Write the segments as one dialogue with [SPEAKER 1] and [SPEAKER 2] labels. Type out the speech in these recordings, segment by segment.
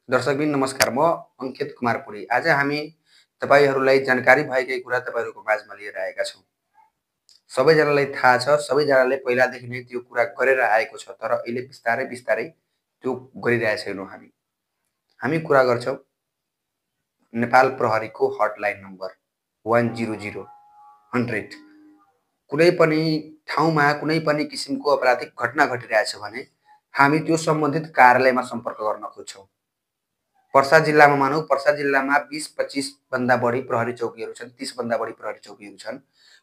[SPEAKER 1] दर्शकबिन नमस्कार, म अंकित कुमार पुरी। आज हामी तपाईहरूलाई जानकारी भएकै कुरा तपाईहरूको माझमा लिएर आएका छौँ। सबैजनालाई थाहा छ, सबैजनाले पहिलादेखि नै त्यो कुरा गरेर आएको छ, तर अहिले बिस्तारै बिस्तारै त्यो गरिरहेका छैनौँ हामी। हामी कुरा गर्छौँ नेपाल प्रहरीको हटलाइन नम्बर 100-100। कुनै पनि ठाउँमा कुनै पनि किसिमको अपराधिक घटना घटिरहेछ भने हामी त्यो सम्बन्धित कार्यालयमा सम्पर्क गर्न खोज्छौँ। पर्सा जिल्लामा मानौँ, पर्सा जिल्लामा 20-25 भन्दा बढी प्रहरी चौकीहरू छन्, 30 भन्दा बढी प्रहरी चौकीहरू छन्।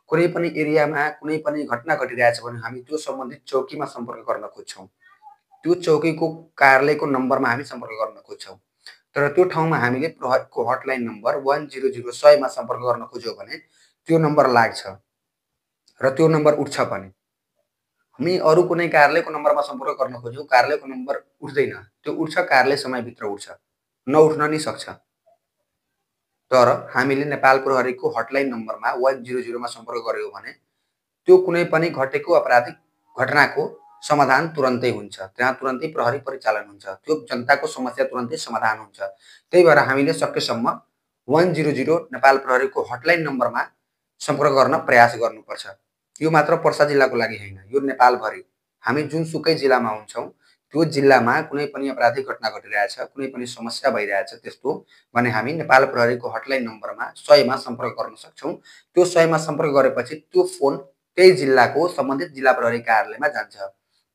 [SPEAKER 1] कुनै पनि एरियामा कुनै पनि घटना घटिरहेछ भने हामी त्यो सम्बन्धित चौकीमा सम्पर्क गर्न खोज्छौँ। त्यो चौकीको कार्यालयको नम्बरमा हामी सम्पर्क गर्न खोज्छौँ। तर त्यो ठाउँमा हामीले प्रहरीको हटलाइन नम्बर 100-100 मा सम्पर्क गर्न खोज्यौँ भने त्यो नम्बर लाग्छ र त्यो नम्बर उठ्छ पनि। हामी अरू कुनै कार्यालयको नम्बरमा सम्पर्क गर्न खोज्यौँ, कार्यालयको नम्बर उठ्दैन। त्यो उठ्छ, कार्यालय समयभित्र उठ्छ, नउठ्न नि सक्छ। तर हामीले नेपाल प्रहरीको हटलाइन नम्बरमा 100 मा सम्पर्क गर्यौँ भने त्यो कुनै पनि घटेको आपराधिक घटनाको समाधान तुरन्तै हुन्छ। त्यहाँ तुरन्तै प्रहरी परिचालन हुन्छ, त्यो जनताको समस्या तुरन्तै समाधान हुन्छ। त्यही भएर हामीले सकेसम्म 100 नेपाल प्रहरीको हटलाइन नम्बरमा सम्पर्क गर्न प्रयास गर्नुपर्छ। यो मात्र पर्सा जिल्लाको लागि होइन, यो नेपालभरि। हामी जुनसुकै जिल्लामा हुन्छौँ, त्यो जिल्लामा कुनै पनि आपराधिक घटना घटिरहेछ, कुनै पनि समस्या भइरहेछ त्यस्तो भने हामी नेपाल प्रहरीको हटलाइन नम्बरमा 100 मा सम्पर्क गर्न सक्छौँ। त्यो 100 मा सम्पर्क गरेपछि त्यो फोन त्यही जिल्लाको सम्बन्धित जिल्ला प्रहरी कार्यालयमा जान्छ।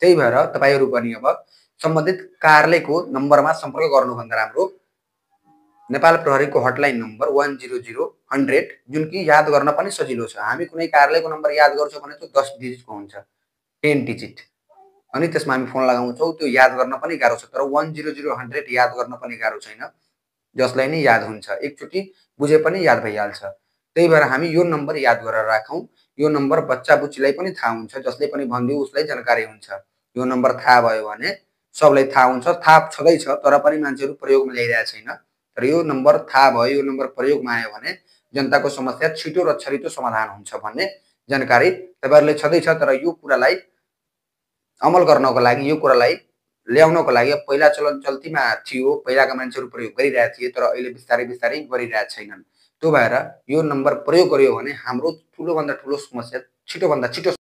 [SPEAKER 1] त्यही भएर तपाईहरू पनि अब सम्बन्धित कार्यालयको नम्बरमा सम्पर्क गर्नुभन्दा राम्रो नेपाल प्रहरीको हटलाइन नम्बर 100-100 जुन कि याद गर्न पनि सजिलो छ। हामी कुनै कार्यालयको नम्बर याद गर्छौँ भने त्यो 10 डिजिटको हुन्छ, 10 डिजिट। अनि त्यसमा हामी फोन लगाउँछौँ, त्यो याद गर्न पनि गाह्रो छ। तर 100-100 याद गर्न पनि गाह्रो छैन, जसलाई नै याद हुन्छ। एकचोटि बुझे पनि याद भइहाल्छ। त्यही भएर हामी यो नम्बर याद गरेर राखौँ। यो नम्बर बच्चा बुच्चीलाई पनि थाहा हुन्छ, जसले पनि भनिदियो उसलाई जानकारी हुन्छ। यो नम्बर थाहा भयो भने सबलाई थाहा हुन्छ। थाहा छँदैछ तर पनि मान्छेहरू प्रयोगमा ल्याइरहेको छैन। तर यो नम्बर थाहा भयो, यो नम्बर प्रयोगमा आयो भने जनताको समस्या छिटो र छरितो समाधान हुन्छ भन्ने जानकारी तपाईहरुले छँदैछ। तर यो कुरालाई अमल गर्नको लागि, यो कुरालाई ल्याउनको लागि पहिला चल्तीमा थियो, पहिलाका मान्छेहरू प्रयोग गरिरहेका थिए, तर अहिले बिस्तारै बिस्तारै गरिरहेका छैनन्। त्यो भएर यो नम्बर प्रयोग गर्यो भने हाम्रो ठुलोभन्दा ठुलो समस्या छिटोभन्दा छिटो